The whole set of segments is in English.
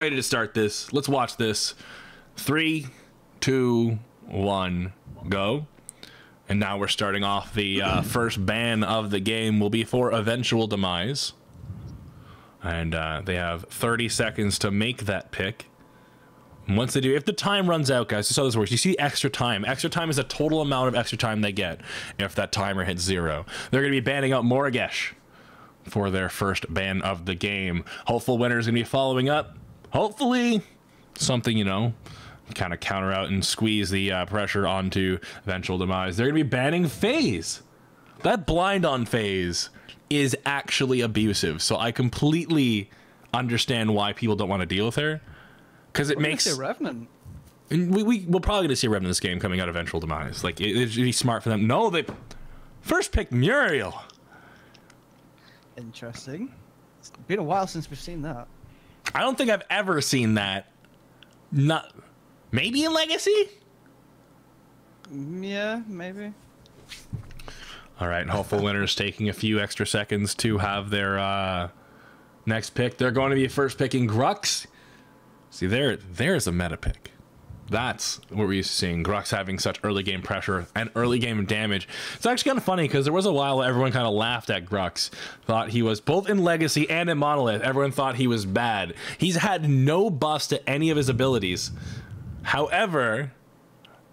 Ready to start this. Let's watch this. 3, 2, 1, go. And now we're starting off. The first ban of the game will be for Eventual Demise. And they have 30 seconds to make that pick. And once they do, if the time runs out, guys, this is how this works. You see extra time. Extra time is the total amount of extra time they get if that timer hits 0. They're going to be banning out Morigesh for their first ban of the game. Hopeful winner is going to be following up. Hopefully something, you know, kind of counter out and squeeze the pressure onto Eventual Demise. They're going to be banning FaZe. That blind on FaZe is actually abusive. So I completely understand why people don't want to deal with her. Because it makes... Revenant. We're probably going to see a Revenant in this game coming out of Eventual Demise. Like, it'd be smart for them. No, they first pick Muriel. Interesting. It's been a while since we've seen that. I don't think I've ever seen that. Not maybe in Legacy? Yeah, maybe. All right, hopeful winners taking a few extra seconds to have their next pick. They're going to be first picking Grux. See, there's a meta pick. That's what we're used to seeing. Grux having such early game pressure and early game damage. It's actually kind of funny because there was a while where everyone kind of laughed at Grux. Thought he was, both in Legacy and in Monolith, everyone thought he was bad. He's had no buffs to any of his abilities. However,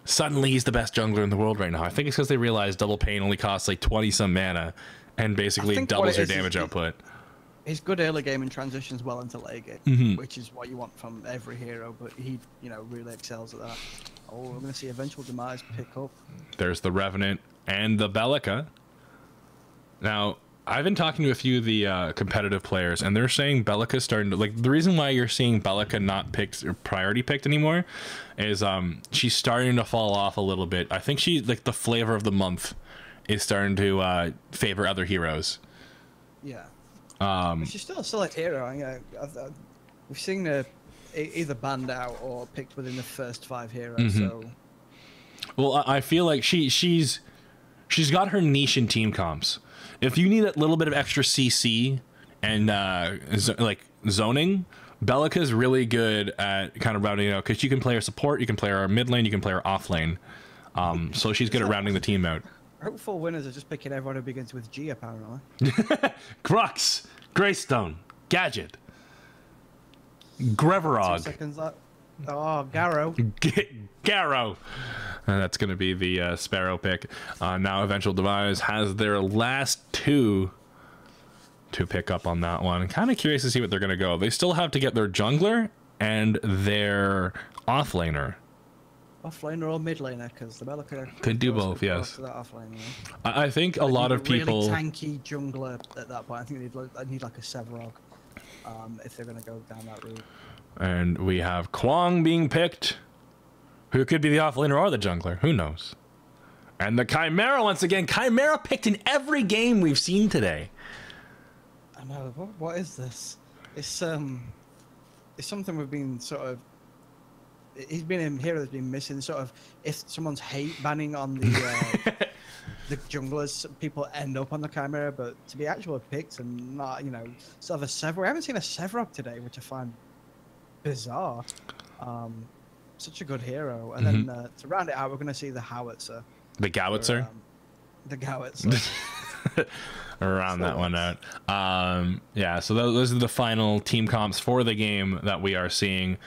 suddenly he's the best jungler in the world right now. I think it's because they realized double pain only costs like 20 some mana and basically doubles your damage output. He's good early game and transitions well into late game, which is what you want from every hero, but he, you know, really excels at that. Oh, we're going to see Eventual Demise pick up. There's the Revenant and the Belica. Now, I've been talking to a few of the competitive players, and they're saying Belica's starting to, like, the reason why you're seeing Belica not picked or priority picked anymore is she's starting to fall off a little bit. I think she, like, the flavor of the month is starting to favor other heroes. Yeah. She's still a hero. We've seen her either banned out or picked within the first 5 heroes. So, well, I feel like she's got her niche in team comps. If you need a little bit of extra CC and like zoning, Belica is really good at kind of rounding out because you can play her support, you can play her mid lane, you can play her off lane. So she's good at rounding the team out. Hopeful winners are just picking everyone who begins with G, apparently. Crux, Greystone, Gadget, Greverog. 2 seconds left. Oh, Garrow. Garrow. And that's going to be the Sparrow pick. Now Eventual Demise has their last 2 to pick up on that one. Kind of curious to see what they're going to go. They still have to get their jungler and their offlaner. Offlaner or mid laner, because the Belica could do both, yes. Offlaner. I think a lot of people... Really tanky jungler at that point. I think they need like a Sevarog if they're going to go down that route. And we have Kwang being picked, who could be the offlaner or the jungler. Who knows? And the Chimera once again. Chimera picked in every game we've seen today. I know. What is this? It's something we've been sort of... He's been a hero that's been missing. Sort of, if someone's hate banning on the the junglers, people end up on the Chimera. But to be actually picked and not, you know, sort of a Sevarog. We haven't seen a Sevarog today, which I find bizarre. Such a good hero. And then to round it out, we're going to see the Howitzer. The Gowitzer. The Gowitzer. Around that one out. Yeah. So those are the final team comps for the game that we are seeing.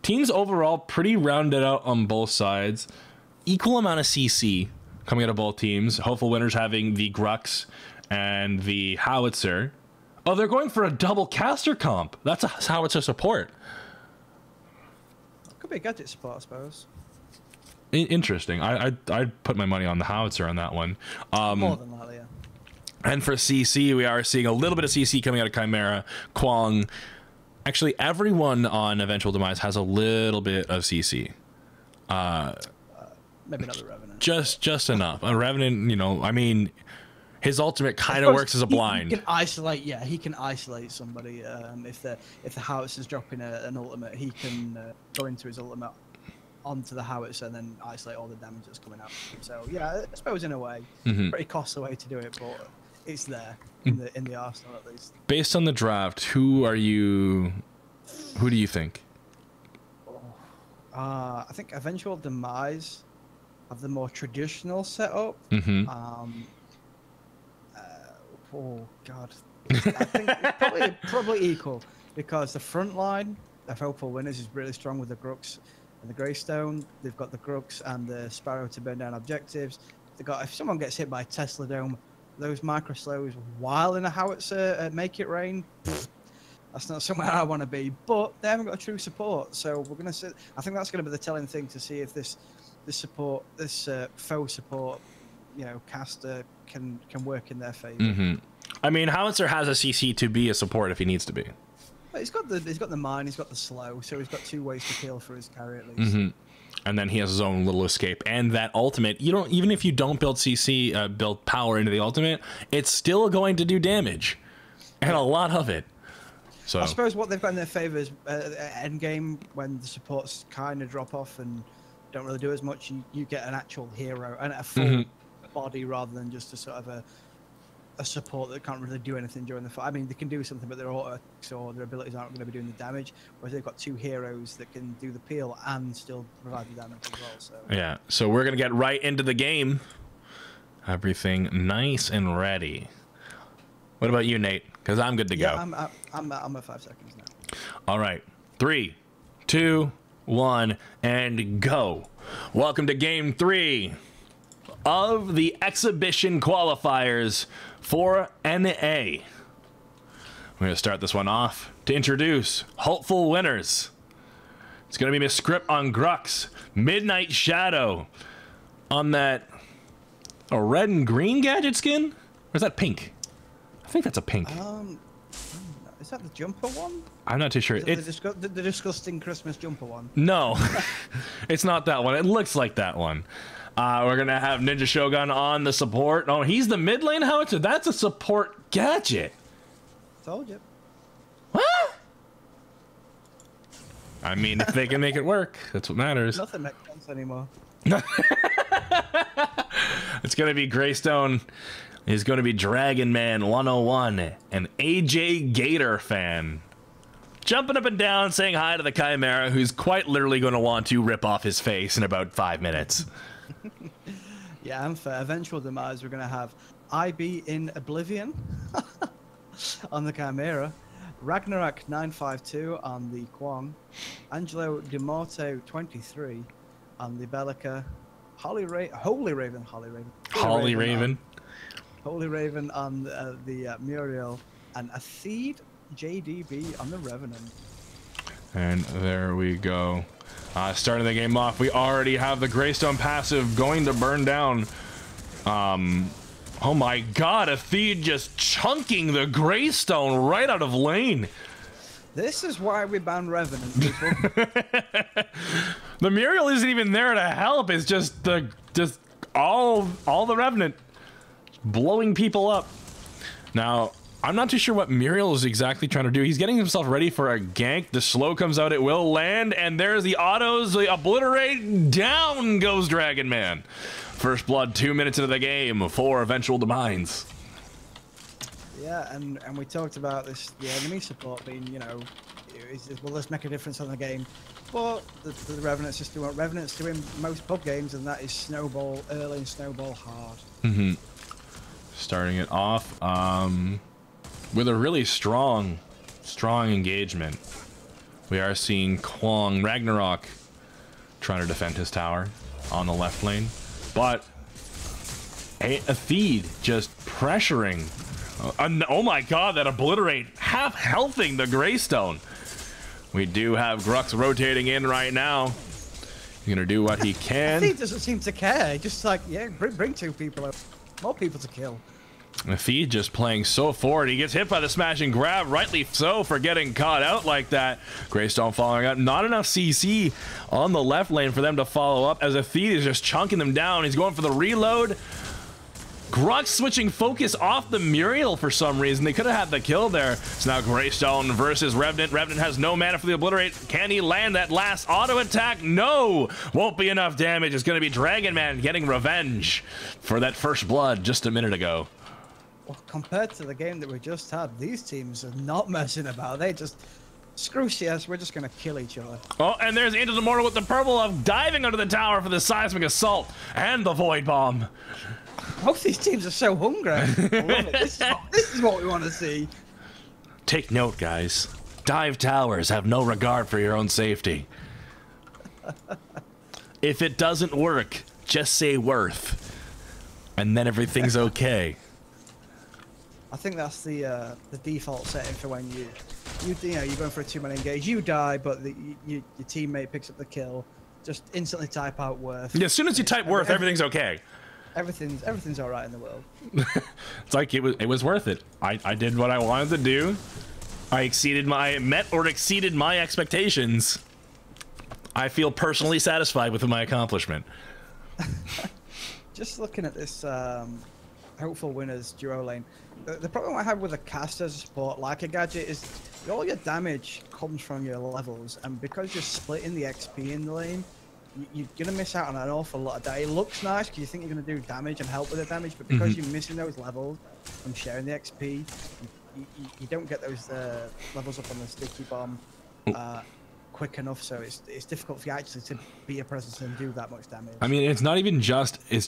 Teams overall pretty rounded out on both sides. Equal amount of CC coming out of both teams. Hopeful winners having the Grux and the Howitzer. Oh, they're going for a double caster comp. That's a Howitzer support. Could be a gadget support, I suppose. Interesting. I'd put my money on the Howitzer on that one. More than that, yeah. And for CC, we are seeing a little bit of CC coming out of Chimera, Kwang. Actually, everyone on Eventual Demise has a little bit of CC. Maybe not the Revenant. Just enough. A Revenant, you know, I mean, his ultimate kind of works as a blind. He can isolate, yeah, he can isolate somebody. If the Howitzer's dropping an ultimate, he can go into his ultimate onto the Howitzer and then isolate all the damage that's coming out. So, yeah, I suppose in a way, pretty costly way to do it, but it's there in the arsenal at least. Based on the draft, who are you Who do you think? I think Eventual Demise have the more traditional setup. Mm-hmm. Oh God, I think it's probably equal because the front line of Hopeful Winners is really strong with the Grux and the Greystone. They've got the Grux and the Sparrow to burn down objectives. They got if someone gets hit by Tesla Dome, those micro slows while in a howitzer make it rain. That's not somewhere I want to be, but they haven't got a true support, so we're gonna see. I think that's gonna be the telling thing to see if this support, this faux support, caster can work in their favor. Mm-hmm. I mean, Howitzer has a CC to be a support if he needs to be. But he's got the mine, he's got the slow, so he's got 2 ways to kill for his carry at least. Mm-hmm. And then he has his own little escape, and that ultimate. You don't even if you don't build CC, build power into the ultimate, it's still going to do damage, and a lot of it. So I suppose what they've got in their favor is end game when the supports kind of drop off and don't really do as much. You get an actual hero and a full body rather than just a sort of a support that can't really do anything during the fight. I mean, they can do something, but their auto or their abilities aren't going to be doing the damage. Whereas they've got 2 heroes that can do the peel and still provide the damage as well. So yeah, so we're gonna get right into the game. Everything nice and ready. What about you, Nate? Because I'm good to go. I'm at 5 seconds now. All right, 3, 2, 1, and go. Welcome to Game 3 of the exhibition qualifiers for NA. We're going to start this one off to introduce hopeful winners. It's going to be Miss Script on Grux, Midnight Shadow on that a red and green gadget skin? Or is that pink? I think that's a pink. Is that the jumper one? I'm not too sure. It's the disgusting Christmas jumper one. No, it's not that one. It looks like that one. We're going to have Ninja Shogun on the support. Oh, he's the mid lane howitzer. That's a support gadget. Told you. What? I mean, if they can make it work, that's what matters. Nothing makes sense anymore. It's going to be Greystone. Is going to be Dragon Man 101, an AJ Gator fan. Jumping up and down, saying hi to the Chimera, who's quite literally going to want to rip off his face in about 5 minutes. Yeah, and for Eventual Demise, we're going to have IB in Oblivion on the Chimera, Ragnarok 952 on the Kwang, Angelo DeMorto 23 on the Bellica, Holy Raven on the Muriel, and Atheed JDB on the Revenant. And there we go. Starting the game off, we already have the Greystone passive going to burn down. Oh my god, Atheed just chunking the Greystone right out of lane. This is why we banned Revenant, people. The Muriel isn't even there to help. It's just all the Revenant blowing people up. Now, I'm not too sure what Muriel is exactly trying to do. He's getting himself ready for a gank. The slow comes out. It will land. And there's the autos. The obliterate. Down goes Dragon Man. First blood 2 minutes into the game for Eventual Demise. Yeah, and we talked about this, the enemy support being, will this make a difference on the game? But the Revenant's just doing what Revenant's doing most pub games, and that is snowball early and snowball hard. Mm-hmm. Starting it off with a really strong engagement. We are seeing Kwang Ragnarok trying to defend his tower on the left lane, but Atheed just pressuring. Oh my god, that obliterate half healthing the Greystone. We do have Grux rotating in right now. He's gonna do what he can. Atheed doesn't seem to care. Just like, yeah, bring 2 people out. More people to kill. Atheed just playing so forward. He gets hit by the smash and grab, rightly so for getting caught out like that. Greystone following up. Not enough CC on the left lane for them to follow up as Atheed is just chunking them down. He's going for the reload. Grux switching focus off the Muriel for some reason. They could have had the kill there. It's now Greystone versus Revenant. Revenant has no mana for the obliterate. Can he land that last auto attack? No! Won't be enough damage. It's going to be Dragon Man getting revenge for that first blood just a minute ago. Well, compared to the game that we just had, these teams are not messing about. They just Screw CS, we're just gonna kill each other. Oh, and there's Angel Immortal with the purple of diving under the tower for the seismic assault and the void bomb. Both these teams are so hungry. I love it. This is what we want to see. Take note, guys. Dive towers have no regard for your own safety. If it doesn't work, just say worth, and then everything's okay. I think that's the default setting for when you know you're going for a 2-man engage. You die, but your teammate picks up the kill. Just instantly type out worth. Yeah, as soon as you type worth, everything's okay. Everything's all right in the world. It's like it was worth it. I did what I wanted to do. I met or exceeded my expectations. I feel personally satisfied with my accomplishment. Just looking at this hopeful winners duo lane, the problem I have with a caster as a support like a gadget is all your damage comes from your levels, and because you're splitting the XP in the lane, you're gonna miss out on an awful lot of that. It looks nice because you think you're gonna do damage and help with the damage, but because you're missing those levels from sharing the XP, you don't get those levels up on the sticky bomb quick enough, so it's difficult for you actually to be a presence and do that much damage. I mean, it's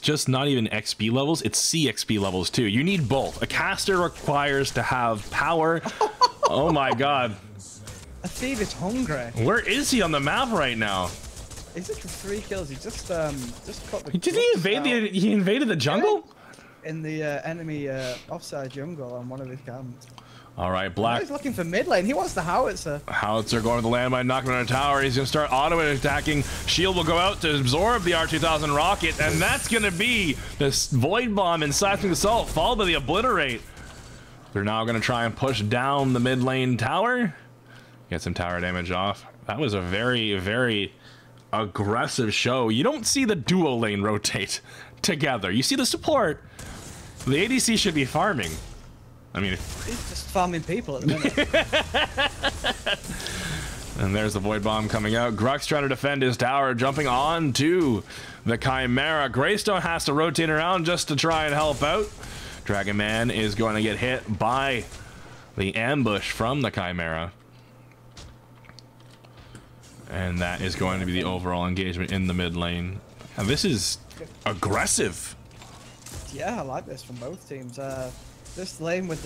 just not even XP levels, it's CXP levels too. You need both. A caster requires to have power. Oh my god. A thief is hungry. Where is he on the map right now? He's looking for 3 kills. He just caught the. Did he invade he invaded the jungle? Yeah. In the enemy offside jungle on one of his camps. All right, Black. He's looking for mid lane. He wants the howitzer. Howitzer going to the landmine, knocking on a tower. He's going to start auto attacking. Shield will go out to absorb the R2000 rocket, and that's going to be this void bomb and seismic assault, followed by the obliterate. They're now going to try and push down the mid lane tower. Get some tower damage off. That was a very, very aggressive show. You don't see the duo lane rotate together. You see the support. The ADC should be farming. I mean, he's just farming people at the minute. And there's the void bomb coming out. Grux trying to defend his tower, jumping on to the Chimera. Greystone has to rotate around just to try and help out. Dragon Man is going to get hit by the ambush from the Chimera. And that is going to be the overall engagement in the mid lane. And this is aggressive. Yeah, I like this from both teams. This lane with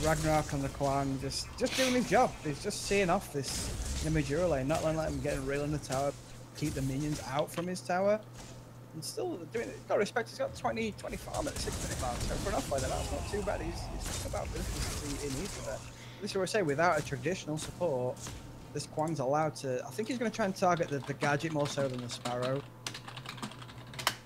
Ragnarok and the Kwang just doing his job. He's just seeing off this Imagura lane, not letting him get real in the tower, keep the minions out from his tower. And still doing it. Got to respect, he's got 20 farm at the 6-minute mark, so for an off-laner, that's not too bad. He's about business he needs with it. This is what I say, without a traditional support, this Kwang's allowed to. I think he's going to try and target the gadget more so than the Sparrow.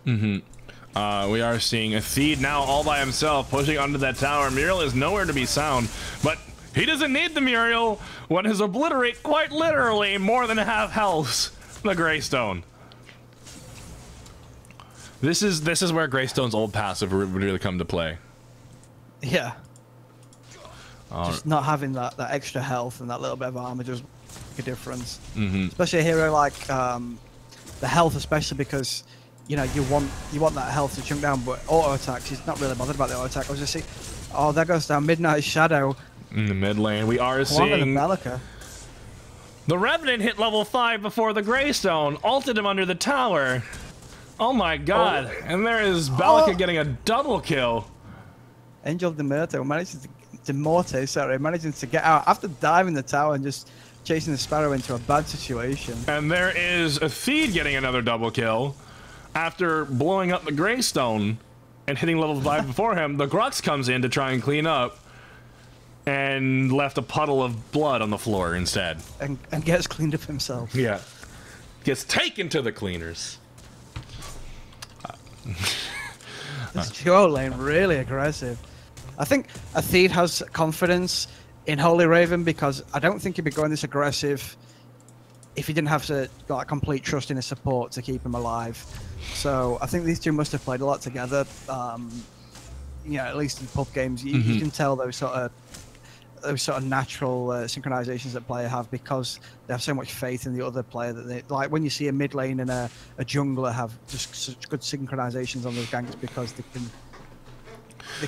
We are seeing a Theed now all by himself pushing onto that tower. Muriel is nowhere to be found, but he doesn't need the Muriel when his obliterate quite literally more than half health the Greystone. This is where Greystone's old passive would really come to play. Yeah. Just not having that extra health and that little bit of armor just make a difference. Especially a hero like the health, especially because you know you want that health to chunk down, but auto attacks, he's not really bothered about the auto attack. I was just see, oh, there goes down Midnight Shadow in the mid lane. We are seeing the Revenant hit level 5 before the Greystone ulted him under the tower. Oh my god! Oh. And there is Balaka getting a double kill. Angel Demerto managing to get out after diving the tower and just chasing the Sparrow into a bad situation. And there is a Theed getting another double kill after blowing up the Greystone and hitting level 5 before him. The Grux comes in to try and clean up and left a puddle of blood on the floor instead. And gets cleaned up himself. Yeah. Gets taken to the cleaners. This duo lane really aggressive. I think a Theed has confidence in Holy Raven because I don't think he'd be going this aggressive if he didn't have to like complete trust in his support to keep him alive. So I think these two must have played a lot together. You know, at least in pub games, you can tell those sort of natural synchronizations that players have because they have so much faith in the other player that they like. When you see a mid lane and a jungler have just such good synchronizations on those ganks because they can they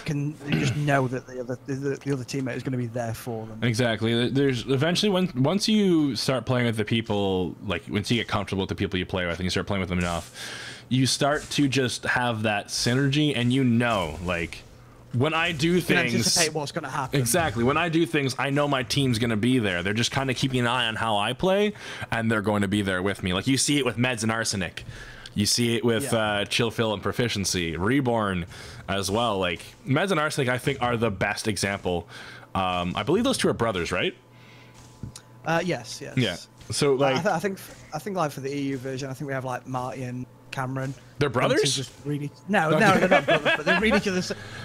just know that the other teammate is going to be there for them. Exactly. There's eventually once you start playing with the people, like once you get comfortable with the people you play with and you start playing with them enough, you start to just have that synergy, and you know, like when I do things, you can anticipate what's going to happen. Exactly. When I do things, I know my team's going to be there. They're just kind of keeping an eye on how I play, and they're going to be there with me. Like you see it with Meds and Arsenic. You see it with Chill Phil and Proficiency, Reborn as well. Like Meds and Arsenic, I think, are the best example. I believe those two are brothers, right? Yes. Yeah. So like, I think like for the EU version, I think we have like Marty and Cameron. They're brothers? Just no, they're not brothers, but they read each other.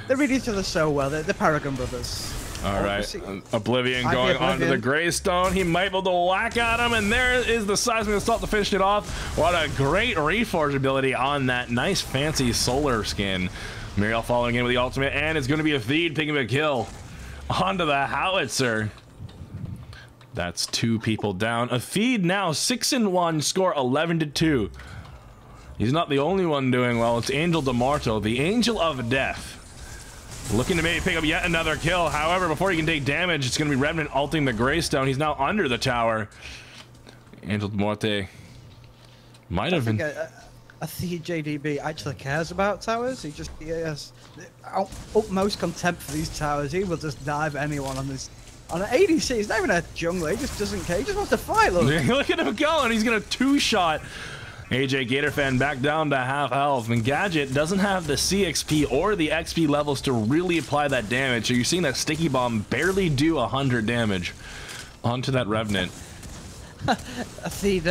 They read each other so well. They're Paragon brothers. All right, Oblivion going onto the Greystone. He might be able to whack at him, and there is the Seismic Assault to finish it off. What a great reforge ability on that nice fancy solar skin. Muriel following in with the ultimate, and it's going to be a Theed picking up a kill onto the Howitzer. That's 2 people down. A Theed now 6-1, score 11-2. He's not the only one doing well. It's Angel DeMorto, the Angel of Death. Looking to maybe pick up yet another kill. However, before he can take damage, it's going to be Revenant ulting the Greystone. He's now under the tower. Angel de Morte might have been... I think JDB actually cares about towers. He has utmost contempt for these towers. He will just dive anyone on this. On an ADC, he's not even a jungler. He just doesn't care. He just wants to fight. Look, look at him going. He's going to 2-shot AJ Gatorfan back down to half health. And Gadget doesn't have the CXP or the XP levels to really apply that damage. So you're seeing that Sticky Bomb barely do 100 damage onto that Revenant. I think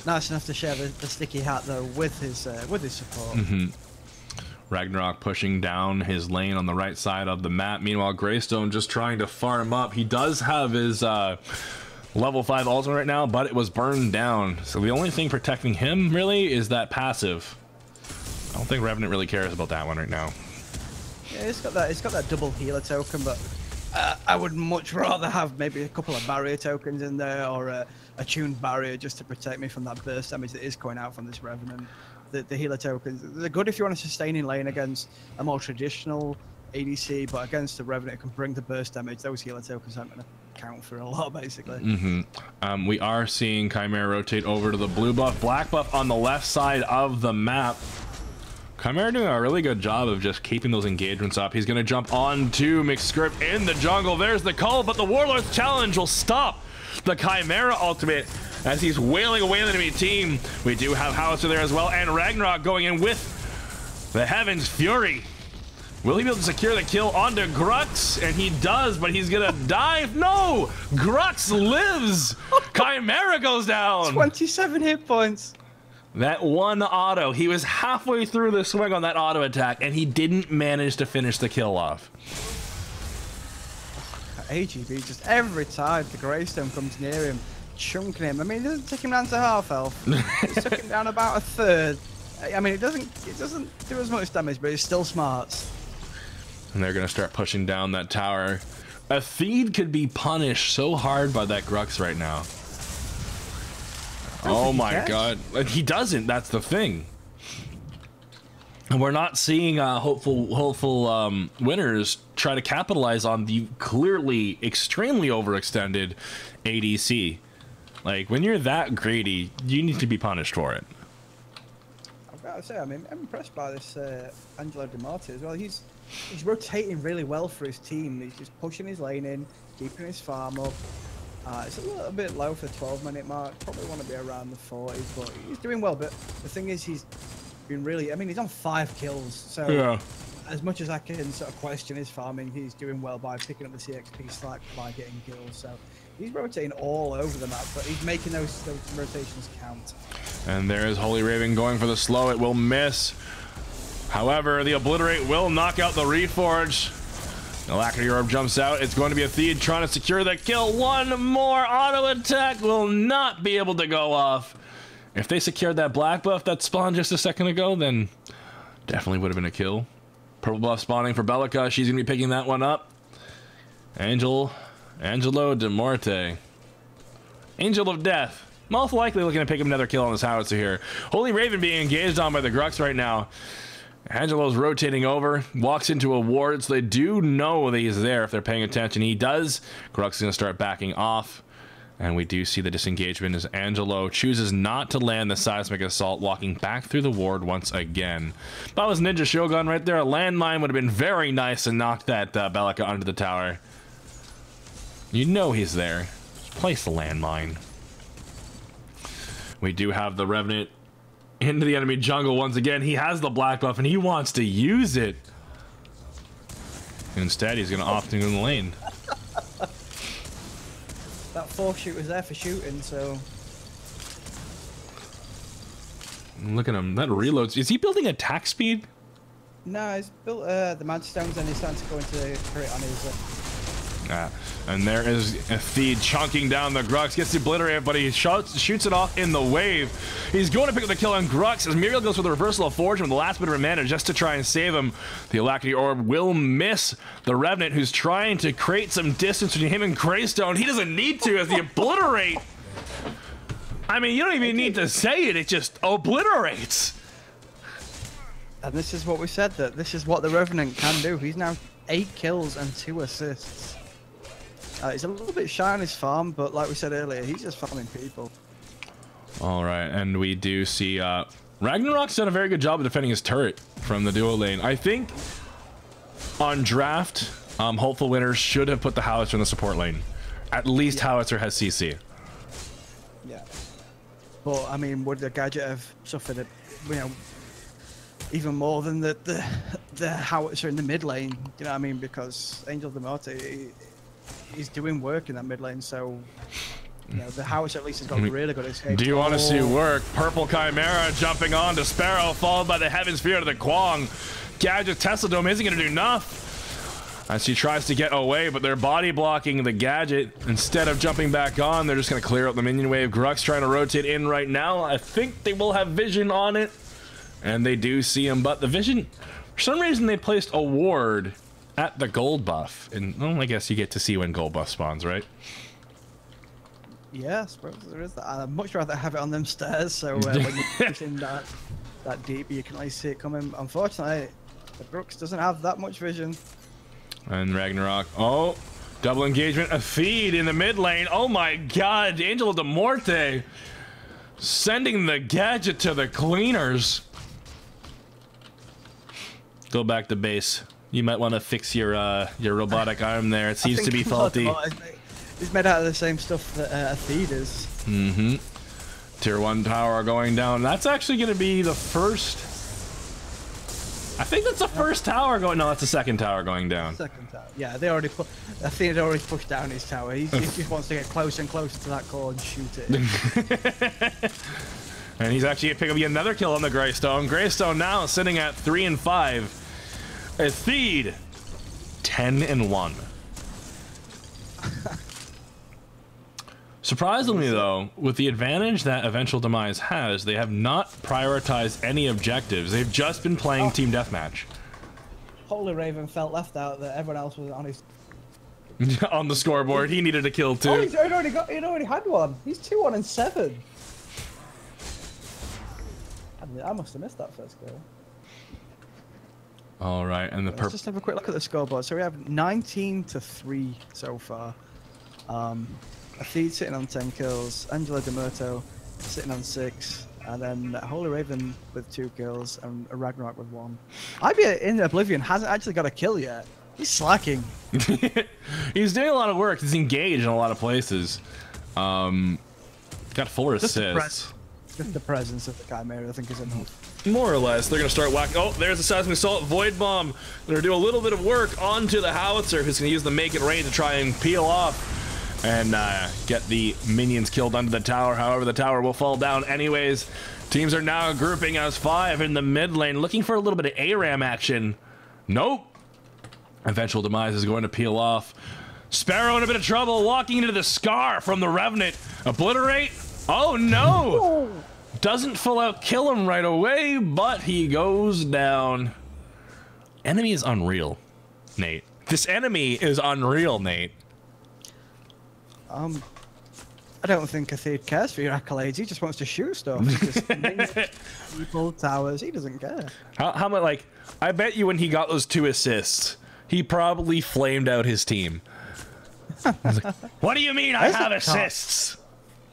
nice enough to share the Sticky Hat though with his support. Ragnarok pushing down his lane on the right side of the map. Meanwhile, Greystone just trying to farm up. He does have his level 5 ultimate right now, but it was burned down. So the only thing protecting him really is that passive. I don't think Revenant really cares about that one right now. Yeah, it's got that double healer token, but I would much rather have maybe a couple of barrier tokens in there, or a tuned barrier just to protect me from that burst damage that is going out from this Revenant. The healer tokens, they're good if you want to sustain in lane against a more traditional ADC, but against the Revenant, it can bring the burst damage. Those healer tokens aren't going to count for a lot, basically. We are seeing Chimera rotate over to the blue buff, black buff on the left side of the map. Chimera doing a really good job of just keeping those engagements up. He's going to jump on to McScript in the jungle. There's the call, but the Warlord's challenge will stop the Chimera ultimate as he's wailing away the enemy team. We do have Howitzer there as well, and Ragnarok going in with the Heaven's Fury. Will he be able to secure the kill onto Grux? And he does, but he's gonna die. No! Grux lives! Chimera goes down! 27 hit points. That one auto, he was halfway through the swing on that auto attack, and he didn't manage to finish the kill off. AGB, just every time the Greystone comes near him, chunking him. I mean, it doesn't take him down to half health. It took him down about a third. I mean, it doesn't do as much damage, but it's still smart. And they're gonna start pushing down that tower. A Theed could be punished so hard by that Grux right now. Oh my god. He doesn't, that's the thing. And we're not seeing hopeful winners try to capitalize on the clearly extremely overextended ADC. Like, when you're that greedy, you need to be punished for it. I've got to say, I mean, I'm impressed by this Angelo DeMorte as well. He's rotating really well for his team. He's just pushing his lane in, keeping his farm up. It's a little bit low for the 12-minute mark. Probably want to be around the 40s, but he's doing well. But the thing is, he's been really... I mean, he's on 5 kills. So yeah. As much as I can sort of question his farming, he's doing well by picking up the CXP slack by getting kills. So he's rotating all over the map, but he's making those rotations count. And there's Holy Raven going for the slow. It will miss. However, the Obliterate will knock out the Reforge. The Alacrity Orb jumps out. It's going to be a Theed trying to secure the kill. One more auto attack will not be able to go off. If they secured that black buff that spawned just a second ago, then definitely would have been a kill. Purple buff spawning for Bellica. She's going to be picking that one up. Angelo DeMorte. Angel of Death. Most likely looking to pick up another kill on this howitzer here. Holy Raven being engaged on by the Grux right now. Angelo's rotating over, walks into a ward, so they do know that he's there if they're paying attention. He does. Grux is going to start backing off. And we do see the disengagement as Angelo chooses not to land the seismic assault, walking back through the ward once again. That was Ninja Shogun right there. A landmine would have been very nice and knocked that Bellica under the tower. You know he's there. Just place the landmine. We do have the Revenant into the enemy jungle once again. He has the black buff and he wants to use it. Instead, he's going to opt into the lane. That 4 shoot was there for shooting, so... Look at him. That reloads. Is he building attack speed? No, he's built the Magic Stones and he's starting to go into the crit on his... And there is a feed chunking down the Grux. Gets obliterated, but he shoots it off in the wave. He's going to pick up the kill on Grux as Muriel goes for the reversal of Fortune with the last bit of mana just to try and save him. The Alacrity Orb will miss the Revenant, who's trying to create some distance between him and Greystone. He doesn't need to as the obliterate. I mean, you don't even need to say it. It just obliterates. And this is what we said, that this is what the Revenant can do. He's now 8 kills and 2 assists. He's a little bit shy on his farm, but like we said earlier, he's just farming people. All right, and we do see Ragnarok's done a very good job of defending his turret from the duo lane. I think on draft, hopeful winners should have put the Howitzer in the support lane. At least Howitzer has CC. Yeah. But I mean, would the Gadget have suffered it, you know, even more than the Howitzer in the mid lane? You know what I mean? Because Angel Demote, he's doing work in that mid lane, so you know, the Howitzer at least has got really good escape. Do you want to see work? Purple Chimera jumping on to Sparrow, followed by the Heaven Sphere to the Kwong. Gadget Tesla Dome isn't going to do enough as she tries to get away, but they're body blocking the Gadget. Instead of jumping back on, they're just going to clear out the minion wave. Grux trying to rotate in right now. I think they will have vision on it, and they do see him, but the vision, for some reason, they placed a ward at the gold buff, and well, I guess you get to see when gold buff spawns, right? Yeah, I suppose there is that. I'd much rather have it on them stairs, so when you're pushing that deep, you can at least see it coming. Unfortunately, the Brooks doesn't have that much vision. And Ragnarok, oh, double engagement, a feed in the mid lane. Oh my god, Angel de Morte sending the Gadget to the cleaners. Go back to base. You might want to fix your robotic arm there. It seems to be faulty. It's made out of the same stuff that a feed is. Mm-hmm. Tier 1 tower going down. That's actually going to be the first... I think that's the first tower going... No, that's the second tower going down. Second tower. Yeah, they already put... I think they already pushed down his tower. He just wants to get closer and closer to that core and shoot it. And he's actually picking up another kill on the Greystone. Greystone now sitting at 3 and 5. A feed 10 and 1. Surprisingly, though, with the advantage that Eventual Demise has, they have not prioritized any objectives. They've just been playing team deathmatch. Holy Raven felt left out that everyone else was on his on the scoreboard. He needed a kill too. Oh, he'd already had one. He's 2-1 and 7. I must have missed that first goal. All right, and Let's just have a quick look at the scoreboard. So we have 19-3 so far. Athid sitting on 10 kills, Angela Demerto sitting on 6, and then Holy Raven with 2 kills, and a Ragnarok with 1. IB in Oblivion hasn't actually got a kill yet. He's slacking. He's doing a lot of work. He's engaged in a lot of places. Got 4 assists. Just the presence of the Chimera, I think, is enough. More or less. They're going to start whacking. Oh, there's the Seismic Assault Void Bomb. They're going to do a little bit of work onto the Howitzer, who's going to use the Make It Rain to try and peel off and get the minions killed under the tower. However, the tower will fall down anyways. Teams are now grouping as 5 in the mid lane, looking for a little bit of ARAM action. Nope. Eventual Demise is going to peel off. Sparrow in a bit of trouble, walking into the Scar from the Revenant. Obliterate. Oh, no. Doesn't full out kill him right away, but he goes down. Enemy is unreal, Nate. This enemy is unreal, Nate. I don't think Athid cares for your accolades. He just wants to shoot stuff. He just people, towers. He doesn't care. How much? Like, I bet you when he got those 2 assists, he probably flamed out his team. Like, what do you mean I have assists?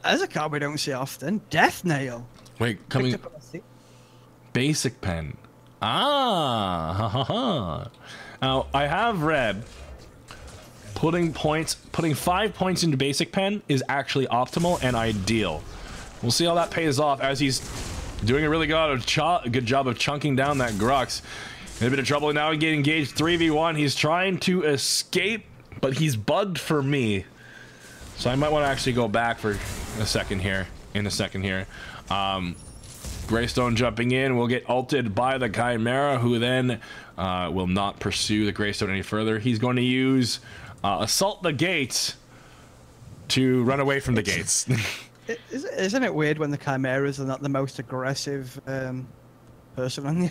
There's a card we don't see often. Death Nail. Wait, coming. Basic pen. Ah, ha ha ha. Now I have read putting 5 points into basic pen is actually optimal and ideal. We'll see how that pays off as he's doing a really good job of chunking down that Grux. In a bit of trouble now, getting engaged 3v1. He's trying to escape, but he's bugged for me. So I might want to actually go back for a second here. Greystone jumping in will get ulted by the Chimera, who then will not pursue the Greystone any further. He's going to use Assault the Gates to run away from the gates. Isn't it weird when the Chimeras are not the most aggressive person on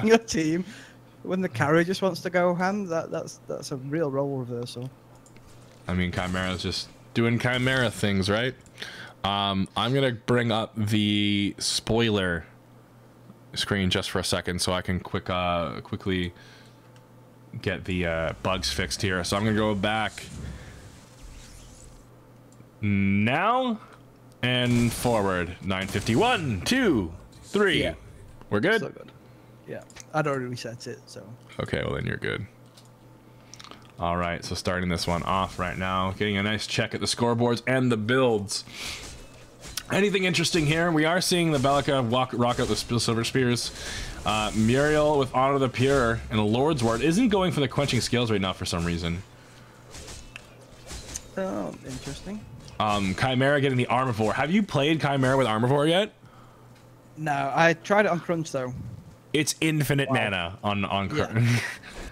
your team? When the carry just wants to go hand, that's a real role reversal. I mean, Chimera's just doing Chimera things, right? I'm gonna bring up the spoiler screen just for a second so I can quickly get the bugs fixed here. So I'm gonna go back now and forward. 951, 2, 3. Yeah. We're good? So good. Yeah, I'd already reset it, so. Okay, well then you're good. All right, so starting this one off right now, getting a nice check at the scoreboards and the builds. Anything interesting here? We are seeing the Bellica rock out the Silver Spears. Muriel with Honor the Pure and a Lord's Ward isn't going for the quenching scales right now for some reason. Oh, interesting. Chimera getting the Armivore. Have you played Chimera with Armivore yet? No, I tried it on Crunch though. It's infinite mana on Crunch.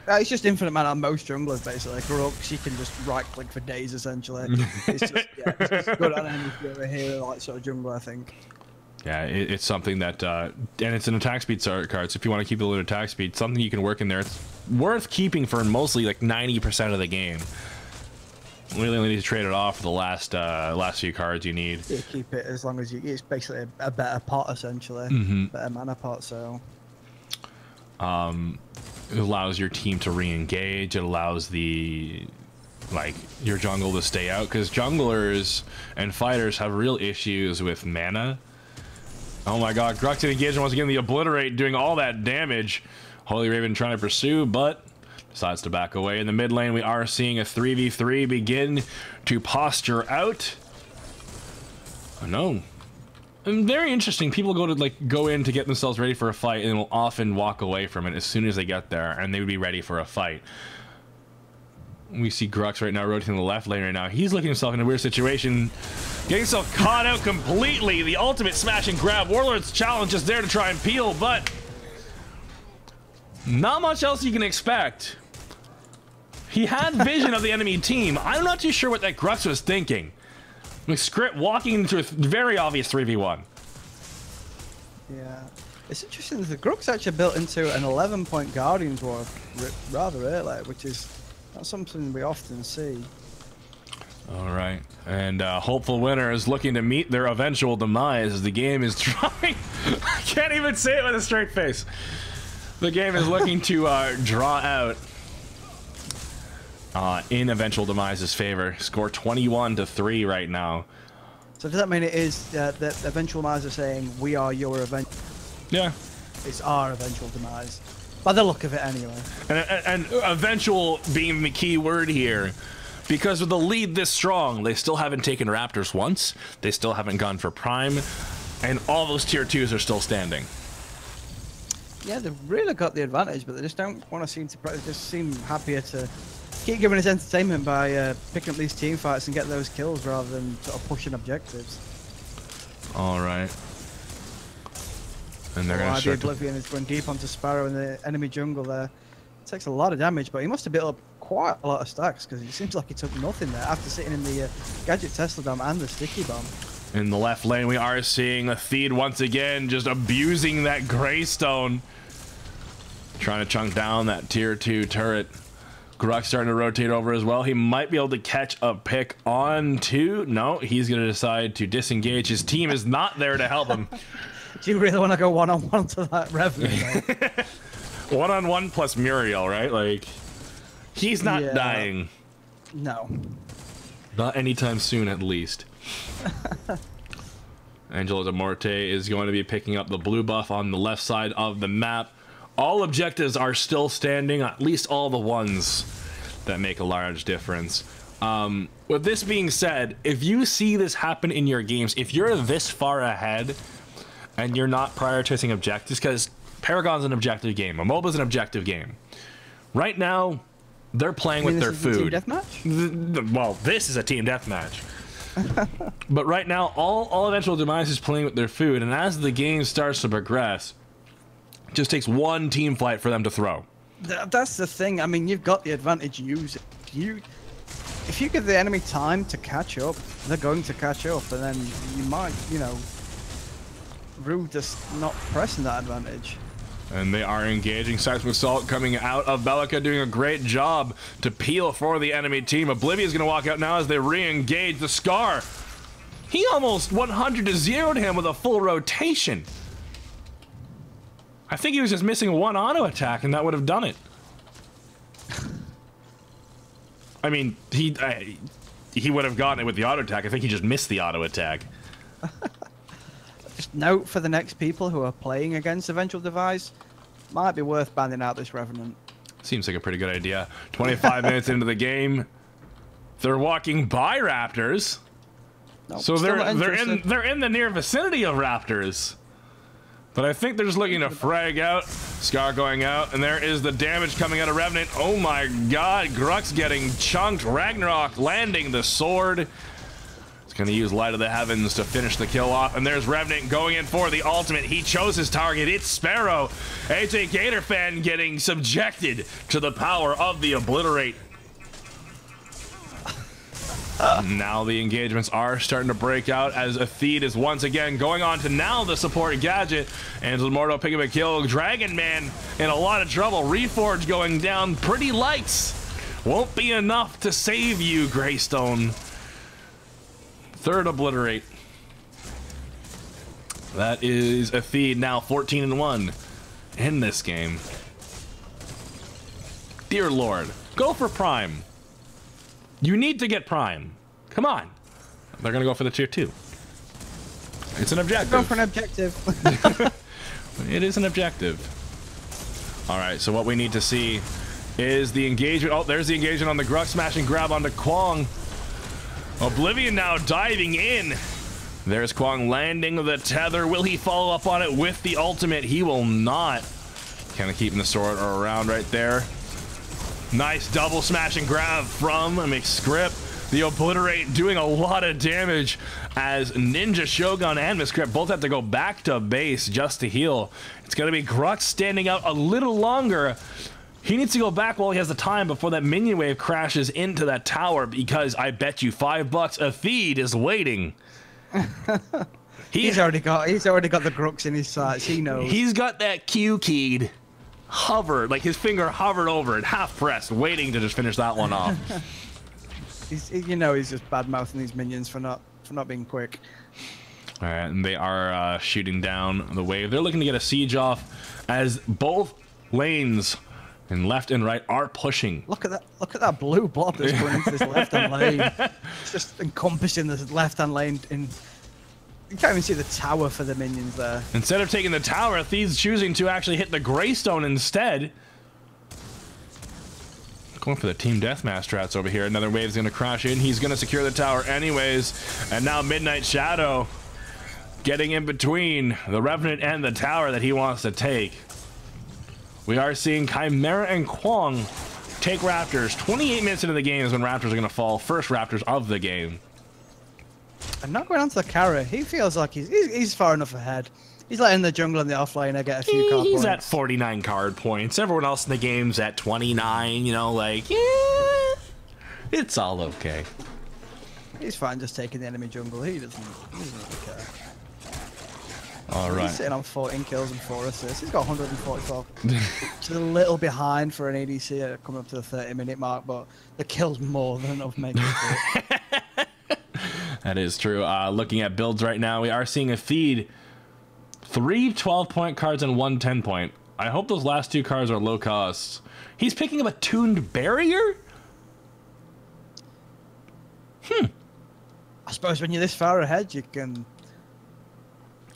Yeah. It's just infinite mana on most junglers basically. Grux, you can just right click for days essentially. It's just, it's just good on any hero like sort of jungler, I think. Yeah, it's something that, and it's an attack speed card, so if you want to keep a little attack speed, something you can work in there. It's worth keeping for mostly like 90% of the game. Really only need to trade it off for the last few cards you need. You keep it as long as you. It's basically a better pot essentially, better mana pot. So. It allows your team to re-engage. It allows your jungle to stay out, because junglers and fighters have real issues with mana. Oh my god, Grux engagement once again, the Obliterate doing all that damage. Holy Raven trying to pursue, but decides to back away. In the mid lane, we are seeing a 3v3 begin to posture out. Oh no. And very interesting. People go in to get themselves ready for a fight and will often walk away from it as soon as they get there, and they would be ready for a fight. We see Grux right now rotating the left lane right now. He's looking himself in a weird situation, getting himself caught out completely. The ultimate smash and grab. Warlord's challenge is there to try and peel, but not much else you can expect. He had vision of the enemy team. I'm not too sure what that Grux was thinking. Script walking into a very obvious 3v1. Yeah. It's interesting that the Grux actually built into an 11-point Guardian's Ward rather early, which is not something we often see. Alright. And hopeful winner is looking to meet their eventual demise as the game is trying. I can't even say it with a straight face. The game is looking to draw out in Eventual Demise's favor. Score 21-3 right now. So does that mean it is that Eventual Demise are saying we are your event? Yeah. It's our Eventual Demise. By the look of it anyway. And eventual being the key word here. Because with the lead this strong, they still haven't taken Raptors once. They still haven't gone for Prime. And all those tier 2s are still standing. Yeah, they've really got the advantage, but they just don't want to seem to... They just seem happier to keep giving us entertainment by picking up these team fights and get those kills rather than sort of pushing objectives. All right. And they're going to start Oblivion is going deep onto Sparrow in the enemy jungle there. It takes a lot of damage, but he must have built up quite a lot of stacks because it seems like he took nothing there after sitting in the Gadget Tesla Bomb and the Sticky Bomb. In the left lane, we are seeing a Theed once again just abusing that Greystone. Trying to chunk down that tier 2 turret. Grux starting to rotate over as well. He might be able to catch a pick on two. No, he's going to decide to disengage. His team is not there to help him. Do you really want to go one-on-one to that Revenant? One-on-one plus Muriel, right? Like, he's not dying. No. Not anytime soon, at least. Angelo de Morte is going to be picking up the blue buff on the left side of the map. All objectives are still standing, at least all the ones that make a large difference. With this being said, if you see this happen in your games, if you're this far ahead and you're not prioritizing objectives, because Paragon's an objective game, a MOBA's an objective game. Right now, they're playing with their food. Team deathmatch? Well, this is a team deathmatch. But right now, all Eventual Demise is playing with their food, and as the game starts to progress, it just takes one team fight for them to throw. That's the thing. I mean, you've got the advantage. Use it. If you give the enemy time to catch up, they're going to catch up, and then you might, you know, rue just not pressing that advantage. And they are engaging. Seismic Assault coming out of Bellica, doing a great job to peel for the enemy team. Oblivion's going to walk out now as they re-engage the Scar. He almost 100-0'd him with a full rotation. I think he was just missing one auto attack, and that would have done it. I mean, he would have gotten it with the auto attack. I think he just missed the auto attack. Just note for the next people who are playing against Eventual Demise, might be worth banning out this Revenant. Seems like a pretty good idea. 25 minutes into the game, they're walking by Raptors. Nope, so they're in the near vicinity of Raptors. But I think they're just looking to frag out. Scar going out, and there is the damage coming out of Revenant. Oh my god, Grux getting chunked. Ragnarok landing the sword. It's going to use Light of the Heavens to finish the kill off. And there's Revenant going in for the ultimate. He chose his target. It's Sparrow. AJ Gator fan getting subjected to the power of the Obliterate. Now the engagements are starting to break out as Atheed is once again going on to now the support gadget. Angelo Morto picking up a kill. Dragon Man in a lot of trouble. Reforge going down. Pretty lights. Won't be enough to save you, Greystone. Third Obliterate. That is Atheed now 14-1 in this game. Dear Lord, go for Prime. You need to get Prime. Come on. They're going to go for the tier 2. It's an objective. Go for an objective. It is an objective. All right, so what we need to see is the engagement. Oh, there's the engagement on the Grux, smash and grab onto Kwong. Oblivion now diving in. There's Kwong landing the tether. Will he follow up on it with the ultimate? He will not. Kind of keeping the sword around right there. Nice double smash and grab from McScript. The Obliterate doing a lot of damage as Ninja Shogun and McScript both have to go back to base just to heal. It's going to be Grux standing out a little longer. He needs to go back while he has the time before that minion wave crashes into that tower, because I bet you $5 Atheed is waiting. He's already got the Grux in his sights. He knows. He's got that Q keyed. Hovered, like his finger hovered over it, half pressed, waiting to just finish that one off. He's just bad mouthing these minions for not being quick. All right, and they are shooting down the wave. They're looking to get a siege off as both lanes, and left and right, are pushing. Look at that blue blob that's going into this left-hand lane. It's just encompassing this left-hand lane in. You can't even see the tower for the minions there. Instead of taking the tower, Atheed's choosing to actually hit the Greystone instead. Going for the team deathmatch strats over here. Another wave's going to crash in. He's going to secure the tower anyways. And now Midnight Shadow getting in between the Revenant and the tower that he wants to take. We are seeing Chimera and Kwong take Raptors. 28 minutes into the game is when Raptors are going to fall. First Raptors of the game. And not going on to the Kara, he feels like he's far enough ahead. He's letting the jungle and the offlaner get a few card points. He's at 49 card points. Everyone else in the game's at 29, you know, like, yeah, it's all okay. He's fine just taking the enemy jungle. He doesn't really care. All right. He's sitting on 14 kills and 4 assists. He's got 144. Just a little behind for an ADC coming up to the 30-minute mark, but the kill's more than enough making it. That is true. Looking at builds right now, we are seeing a feed. 3 12-point cards and 1 10-point. I hope those last 2 cards are low cost. He's picking up a tuned barrier? I suppose when you're this far ahead, you can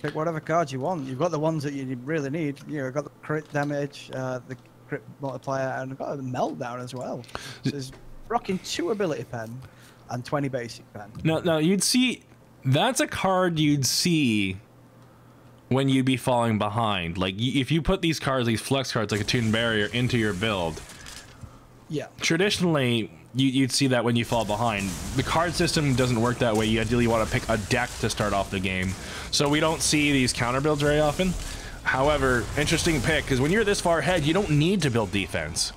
pick whatever cards you want. You've got the ones that you really need. You've got the crit damage, the crit multiplier, and you've got the meltdown as well. So he's rocking 2 ability pen and 20 basic pen. Now you'd see, that's a card you'd see when you'd be falling behind. Like, if you put these cards, these flex cards, like a tuned barrier, into your build, yeah, traditionally you'd see that when you fall behind. The card system doesn't work that way. You ideally want to pick a deck to start off the game, so we don't see these counter builds very often. However, interesting pick, because when you're this far ahead, you don't need to build defense.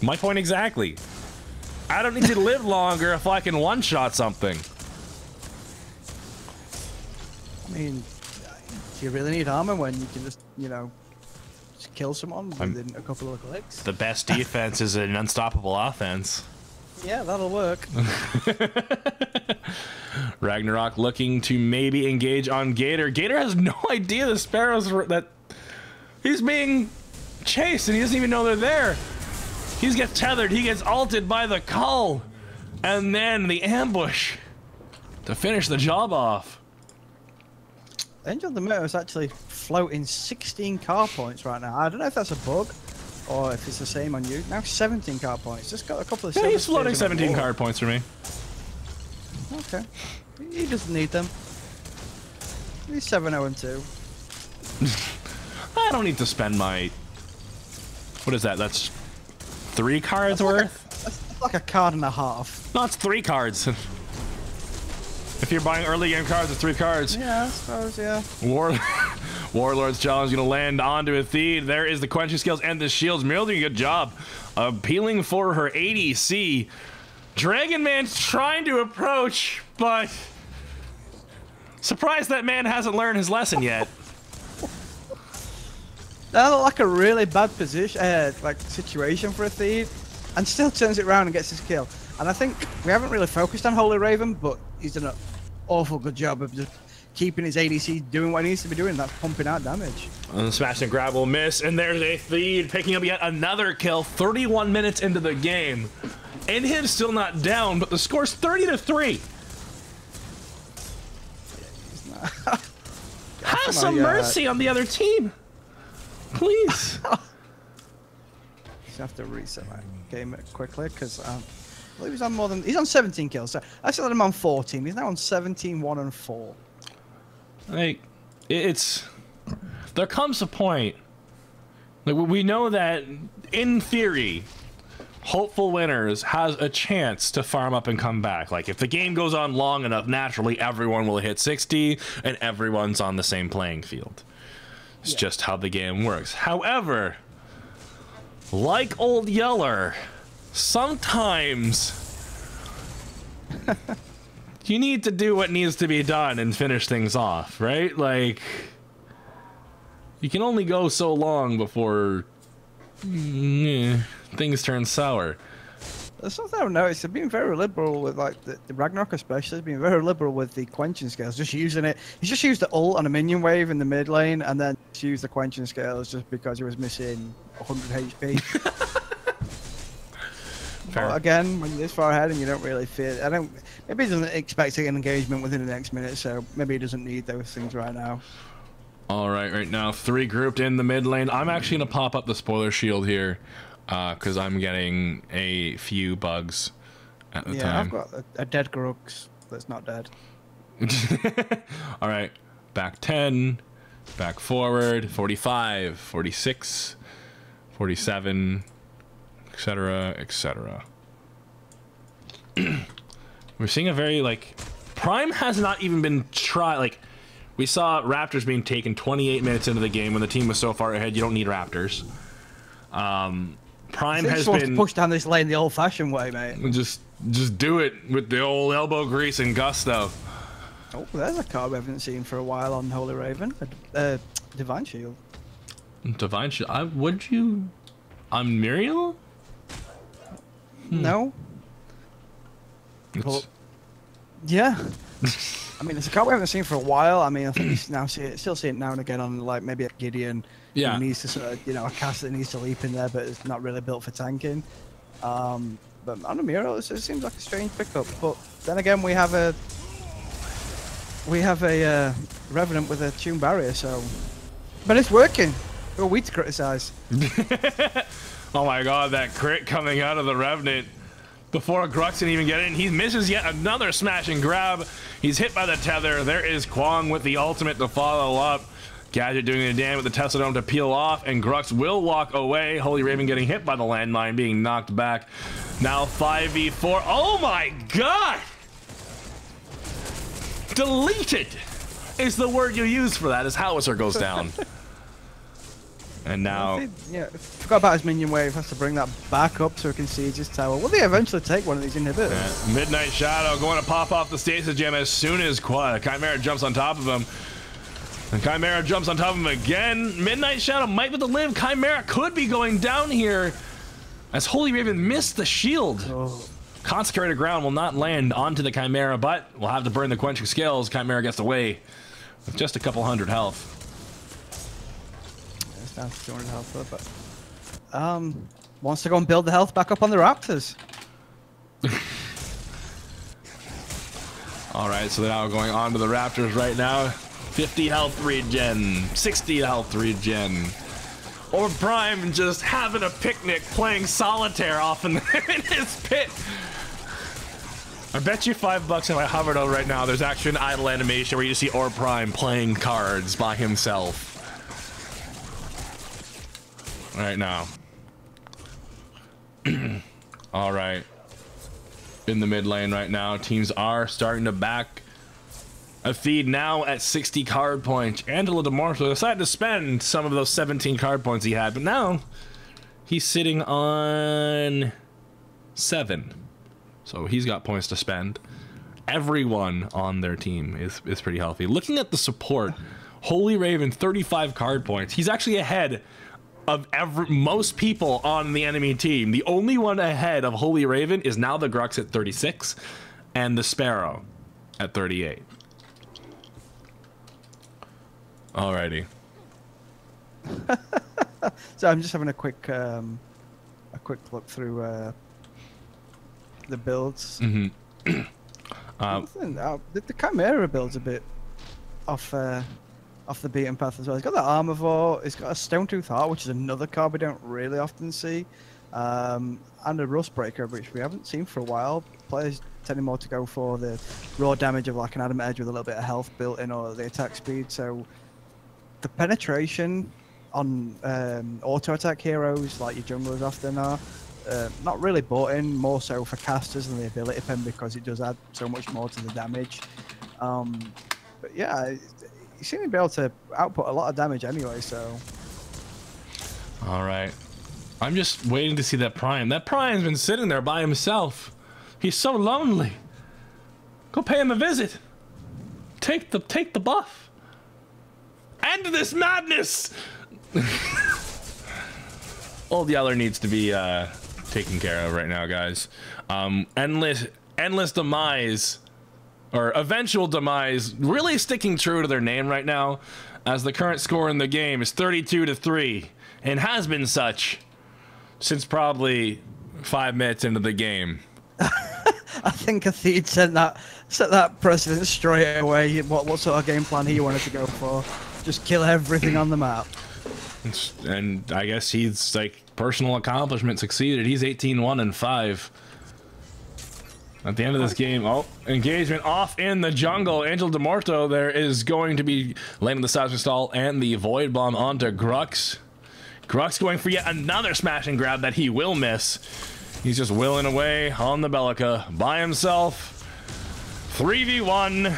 My point exactly. I don't need to live longer if I can one-shot something. I mean, do you really need armor when you can just, you know, just kill someone within a couple of clicks? The best defense is an unstoppable offense. Yeah, that'll work. Ragnarok looking to maybe engage on Gator. Gator has no idea the Sparrows that he's being chased, and he doesn't even know they're there. He gets tethered. He gets ulted by the Cull, and then the ambush to finish the job off. Eventual Demise is actually floating 16 car points right now. I don't know if that's a bug or if it's the same on you. Now 17 car points. Just got a couple of. Yeah, he's floating 17 card points for me. Okay, he doesn't need them. He's 7-0-2. I don't need to spend my. What is that? That's 3 cards worth. That's like a card and a half. No, it's 3 cards. If you're buying early game cards, it's 3 cards. Yeah, I suppose, yeah. Warlord's Challenge going to land onto a Theed. There is the quenching skills and the shields. Muriel doing a good job appealing for her ADC. Dragon Man's trying to approach, but surprised that man hasn't learned his lesson yet. That looked like a really bad position, like situation for a Theed, and still turns it around and gets his kill. And I think we haven't really focused on Holy Raven, but he's done an awful good job of just keeping his ADC doing what he needs to be doing. That's pumping out damage. And smash and grab will miss, and there's a Theed picking up yet another kill. 31 minutes into the game, and him still not down, but the score's 30-3. Have some mercy on the other team, please. Just have to reset my game quickly because I believe he's on more than, he's on 17 kills. So I still had him on 14. He's now on 17, 1 and 4. Like, there comes a point, like, we know that in theory hopeful winners has a chance to farm up and come back. Like, if the game goes on long enough, naturally everyone will hit 60 and everyone's on the same playing field. It's just how the game works. However, like Old Yeller, sometimes you need to do what needs to be done and finish things off, right? Like, you can only go so long before things turn sour. There's something I've noticed. They've been very liberal with, like, the Ragnarok especially. They've been very liberal with the quenching scales, just using it. He's just used the ult on a minion wave in the mid lane, and then just used the quenching scales just because he was missing 100 HP. But again, when you're this far ahead and you don't really feel, maybe he doesn't expect an engagement within the next minute, so maybe he doesn't need those things right now. All right now 3 grouped in the mid lane. I'm actually gonna pop up the spoiler shield here because I'm getting a few bugs at the time. Yeah, I've got a dead Grux that's not dead. All right, back 10, back forward, 45, 46, 47, etc., etc. We're seeing a very, like, Prime has not even been like, we saw Raptors being taken 28 minutes into the game when the team was so far ahead. You don't need Raptors. Prime has been to push down this lane the old-fashioned way, mate. Just do it with the old elbow grease and gusto. Oh, there's a card we haven't seen for a while on Holy Raven. Divine Shield. Divine Shield. Would you? On Muriel? No. It's- Yeah. I mean, it's a card we haven't seen for a while. I mean, I think you still see it now and again on like maybe a Gideon. Yeah. Who needs to sort of, a cast that needs to leap in there, but it's not really built for tanking. But on a Muriel, it seems like a strange pickup. But then again, we have a Revenant with a Tune Barrier, so. But it's working. Who are we to criticize? Oh my god, that crit coming out of the Revenant. Before Grux can even get in, he misses yet another smash and grab. He's hit by the tether. There is Kwong with the ultimate to follow up. Gadget doing the damage with the Tesla Dome to peel off, and Grux will walk away. Holy Raven getting hit by the landmine, being knocked back. Now 5v4. Oh my god! Deleted is the word you use for that as Howitzer goes down. And now... Yeah, forgot about his minion wave. Has to bring that back up so he can siege his tower. Will they eventually take one of these inhibitors? Midnight Shadow going to pop off the stasis gem as soon as Chimera jumps on top of him. And Chimera jumps on top of him again. Midnight Shadow might be able to live. Chimera could be going down here as Holy Raven missed the shield. Oh. Consecrated Ground will not land onto the Chimera, but we'll have to burn the Quenching Scales. Chimera gets away with just a couple hundred health. It's down to 200 health, but wants to go and build the health back up on the Raptors. All right, so they're now going on to the Raptors right now. 50 health regen, 60 health regen. Or Prime just having a picnic playing solitaire off in his pit. I bet you $5 if I hovered over right now, there's actually an idle animation where you see Or Prime playing cards by himself. Right now. All right. In the mid lane right now, teams are starting to back a feed now at 60 card points. Angelo DeMarco decided to spend some of those 17 card points he had, but now he's sitting on 7. So he's got points to spend. Everyone on their team is pretty healthy. Looking at the support, Holy Raven 35 card points. He's actually ahead of most people on the enemy team. The only one ahead of Holy Raven is now the Grux at 36 and the Sparrow at 38. Alrighty. So I'm just having a quick look through the builds. Mm-hmm. The Chimera build's a bit off the beaten path as well. He's got that Armivore, he's got a Stonetooth Heart, which is another card we don't really often see, and a Rust Breaker, which we haven't seen for a while. Players tending more to go for the raw damage of like an Adamant Edge with a little bit of health built in, or the attack speed. So the penetration on auto attack heroes like your junglers often are not really bought in, more so for casters than the ability pen, because it does add so much more to the damage. But yeah, you seem to be able to output a lot of damage anyway, so... Alright. I'm just waiting to see that Prime. That Prime's been sitting there by himself. He's so lonely. Go pay him a visit. Take the buff. End this madness! Old Yeller needs to be taken care of right now, guys. Endless Demise, or Eventual Demise, really sticking true to their name right now, as the current score in the game is 32-3, and has been such since probably 5 minutes into the game. I think Athid set that precedent straight away. What sort of game plan he wanted to go for? Just kill everything on the map. And I guess he's like personal accomplishment succeeded. He's 18-1-5. At the end of this game, engagement off in the jungle. Angel DeMorto there is going to be landing the seismic stall and the void bomb onto Grux. Grux going for yet another smash and grab that he will miss. He's just willing away on the Bellica by himself. 3v1.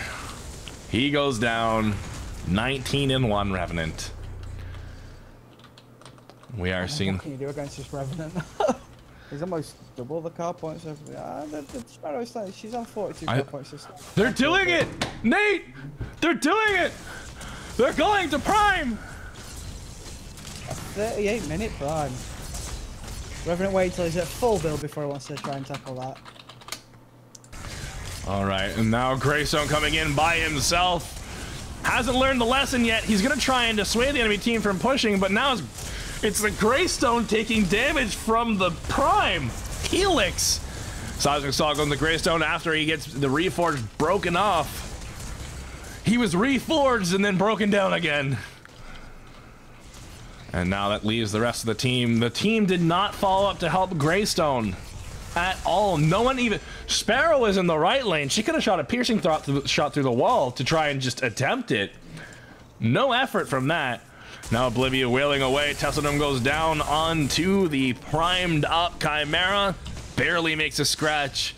He goes down. 19-1 Revenant. We are seeing. What can you do against this Revenant? He's almost double the car points. The Sparrow's like, she's on 42 car points. They're doing it! Nate! They're doing it! They're going to Prime! A 38-minute Prime. Reverend wait till he's at full build before he wants to try and tackle that. Alright, and now Greystone coming in by himself. Hasn't learned the lesson yet. He's going to try and dissuade the enemy team from pushing, but now it's the Greystone taking damage from the Prime. Helix. Seismic Saw goes to Greystone after he gets the Reforged broken off. He was reforged and then broken down again. And now that leaves the rest of the team. The team did not follow up to help Greystone at all. No one even... Sparrow is in the right lane. She could have shot a piercing shot through the wall to try and just attempt it. No effort from that. Now Oblivia wailing away. Tessadum goes down onto the primed up Chimera. Barely makes a scratch.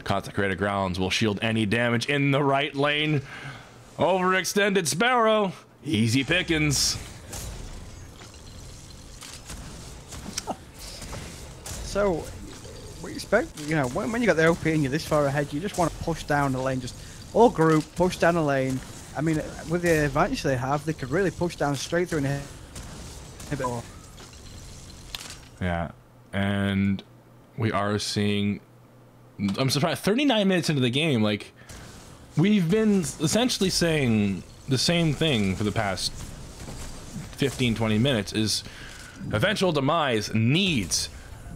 Consecrated Grounds will shield any damage in the right lane. Overextended Sparrow. Easy pickings. So, we expect, you know, when you got the OP and you're this far ahead, you just want to push down the lane, just all group, push down the lane. I mean, with the advantage they have, they could really push down straight through an inhibitor. Yeah, and we are seeing, I'm surprised, 39 minutes into the game, like, we've been essentially saying the same thing for the past 15-20 minutes, is Eventual Demise needs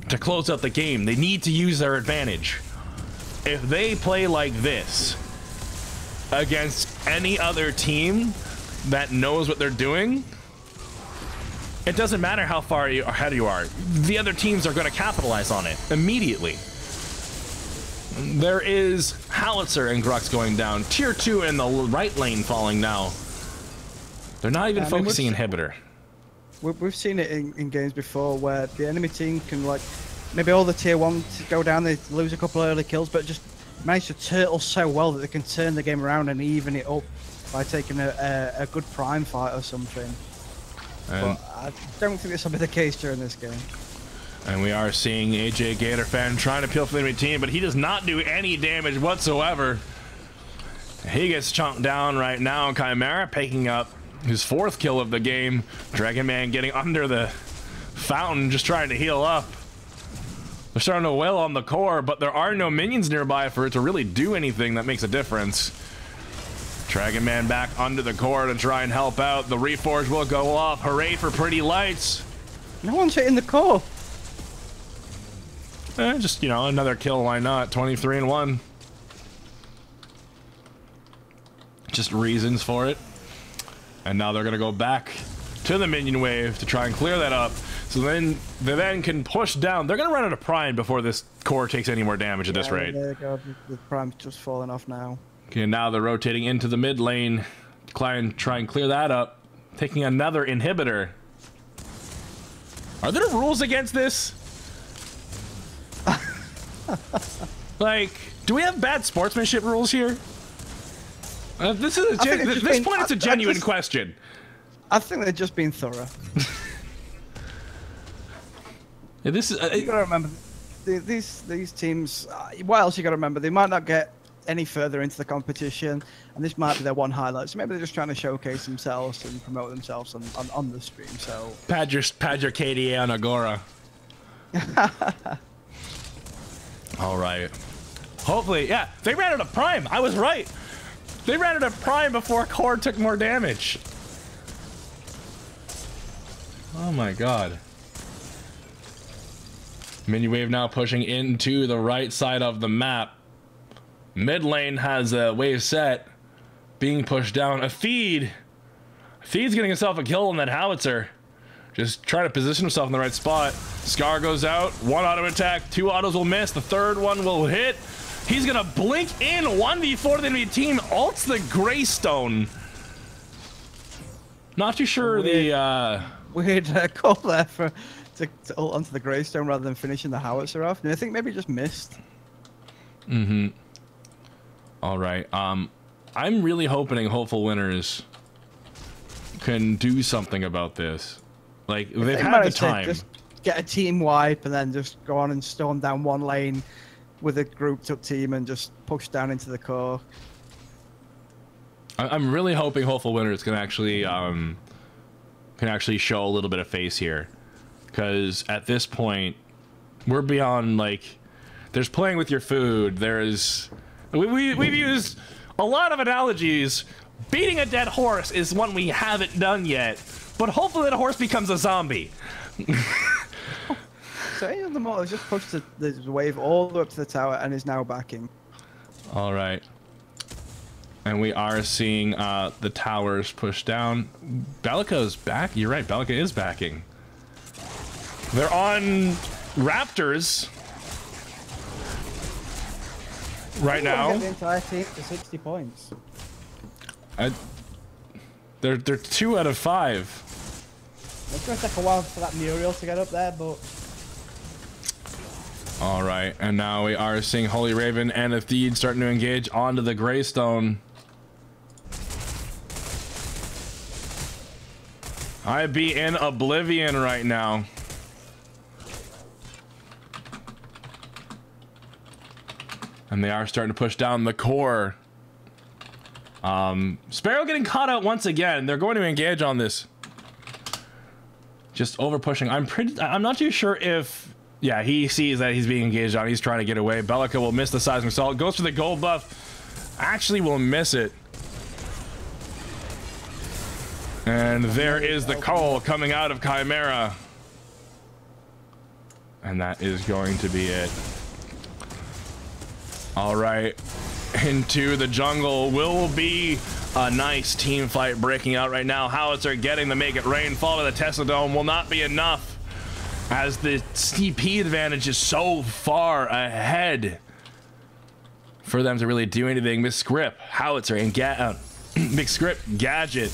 to close out the game. They need to use their advantage. If they play like this against any other team that knows what they're doing, it doesn't matter how far ahead you are. The other teams are going to capitalize on it immediately. There is Howitzer and Grux going down. Tier 2 in the right lane falling now. They're not even focusing inhibitor. We've seen it in games before where the enemy team can, like, maybe all the tier 1 go down, they lose a couple of early kills, but just manage to turtle so well that they can turn the game around and even it up by taking a good prime fight or something. But I don't think this will be the case during this game. And we are seeing AJ Gatorfan trying to peel for the enemy team, but he does not do any damage whatsoever. He gets chomped down right now. Chimera picking up his 4th kill of the game. Dragon Man getting under the fountain, just trying to heal up. They're starting to wail on the core, but there are no minions nearby for it to really do anything that makes a difference. Dragon Man back under the core to try and help out. The Reforge will go off. Hooray for Pretty Lights. No one's hitting the core. Just, you know, another kill, why not? 23-1. Just reasons for it. And now they're going to go back to the minion wave to try and clear that up. So then they then can push down. They're going to run out of prime before this core takes any more damage at this rate. There you go. The prime's just falling off now. Okay, now they're rotating into the mid lane. Try and clear that up. Taking another inhibitor. Are there rules against this? Like, do we have bad sportsmanship rules here? This is at this point, it's a genuine question. I think they're just being thorough. Yeah, this is. You gotta remember, these teams. What else you gotta remember? They might not get any further into the competition, and this might be their one highlight. So maybe they're just trying to showcase themselves and promote themselves on the stream. So pad your KDA on Agora. All right. Hopefully, yeah. They ran out of prime. I was right. They ran out of prime before core took more damage. Oh my god. Minion wave now pushing into the right side of the map. Mid lane has a wave set. Being pushed down. A feed. Feed's getting himself a kill on that howitzer. Just trying to position himself in the right spot. Scar goes out. 1 auto attack. 2 autos will miss. The 3rd one will hit. He's gonna blink in 1v4 the enemy team. Ults the Greystone. Not too sure weird call there to ult onto the Greystone rather than finishing the howitzer off. And I think maybe he just missed. Mm-hmm. All right. I'm really hoping Hopeful Winners can do something about this. Like, they've had the time. get a team wipe and then just go on and storm down one lane with a grouped up team and just push down into the core. I'm really hoping Hopeful Winners can actually show a little bit of face here, because at this point we're beyond, like, there's playing with your food, there's we've used a lot of analogies. Beating a dead horse is one we haven't done yet, but hopefully the horse becomes a zombie. So any of them all has just pushed the wave all the way up to the tower and is now backing. All right. And we are seeing the towers push down. Bellica's back. You're right, Bellica is backing. They're on Raptors right now. Get the entire team to 60 points. They're 2 out of 5. It's going to take a while for that Muriel to get up there, but... All right, and now we are seeing Holy Raven and Athede starting to engage onto the Greystone. I'd be in oblivion right now. And they are starting to push down the core. Sparrow getting caught out once again. They're going to engage on this. Just over pushing. I'm not too sure if, yeah, he sees that he's being engaged on. He's trying to get away. Bellica will miss the seismic assault. Goes for the gold buff. Actually will miss it. And there is the call coming out of Chimera. And that is going to be it. All right. Into the jungle will be a nice team fight breaking out right now. Howitzer getting the make it rain. Fall to the Tesla Dome will not be enough, as the CP advantage is so far ahead for them to really do anything. Miss Script, Howitzer, and Big Script, Gadget,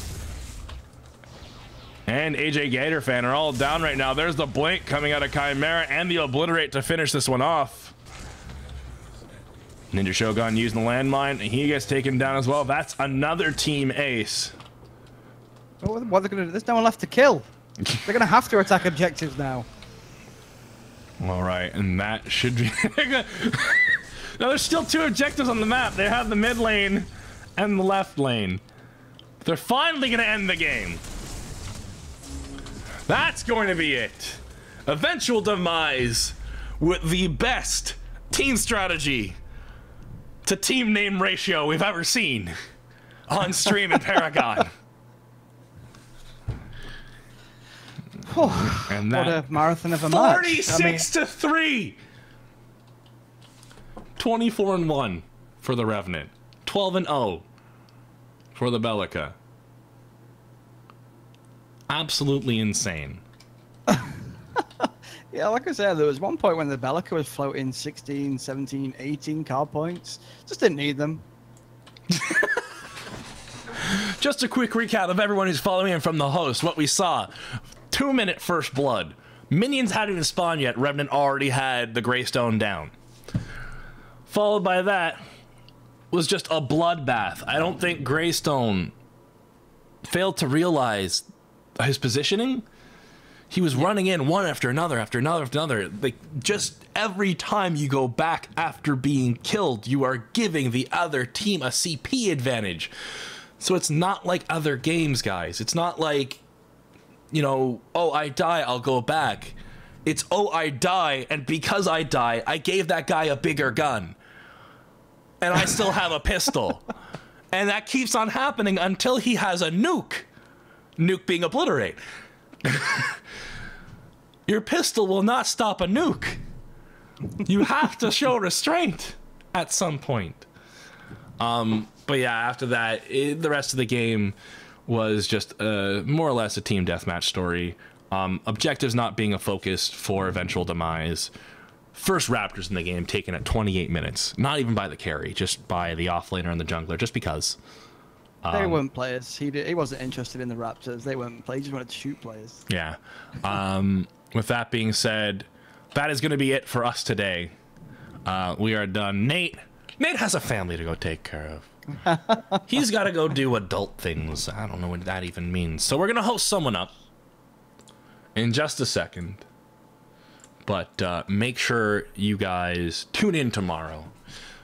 and AJ Gator fan are all down right now. There's the blink coming out of Chimera and the obliterate to finish this one off. Ninja Shogun using the landmine. He gets taken down as well. That's another team ace. What are they going to do? There's no one left to kill. They're going to have to attack objectives now. All right, and that should be... Now, there's still 2 objectives on the map. They have the mid lane and the left lane. They're finally going to end the game. That's going to be it. Eventual Demise with the best team strategy to team name ratio we've ever seen on stream in Paragon. And that, what a marathon of a match. 46 to 3. 24-1 for the Revenant. 12-0 for the Bellica. Absolutely insane. Yeah, like I said, there was one point when the Bellica was floating 16, 17, 18 card points. Just didn't need them. Just a quick recap of everyone who's following in from the host. What we saw. 2-minute first blood. Minions hadn't even spawned yet. Revenant already had the Greystone down. Followed by that was just a bloodbath. I don't think Greystone failed to realize his positioning. He was running in one after another, after another, after another. Like, just every time you go back after being killed, you are giving the other team a CP advantage. So it's not like other games, guys. It's not like, you know, oh, I die, I'll go back. It's, oh, I die, and because I die, I gave that guy a bigger gun. And I still have a pistol. And that keeps on happening until he has a nuke. Nuke being obliterate. Your pistol will not stop a nuke. You have to show restraint at some point. But yeah, after that, the rest of the game was just more or less a team deathmatch story. Objectives not being a focus for Eventual Demise. First Raptors in the game taken at 28 minutes. Not even by the carry, just by the offlaner and the jungler, just because. They weren't players. He wasn't interested in the Raptors. They weren't players. He just wanted to shoot players. Yeah. With that being said, that is going to be it for us today. We are done. Nate has a family to go take care of. He's got to go do adult things. I don't know what that even means. So we're going to host someone up in just a second. But make sure you guys tune in tomorrow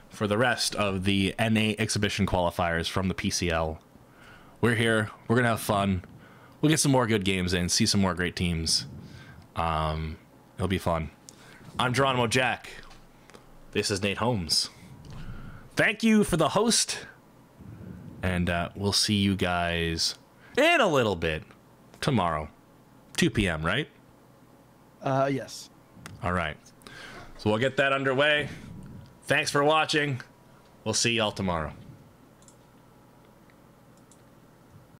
for the rest of the NA exhibition qualifiers from the PCL. We're here. We're going to have fun. We'll get some more good games in, see some more great teams. It'll be fun. I'm Geronimo Jack. This is Nate Holmes. Thank you for the host. And we'll see you guys in a little bit tomorrow. 2 p.m., right? Yes. All right. So we'll get that underway. Thanks for watching. We'll see y'all tomorrow.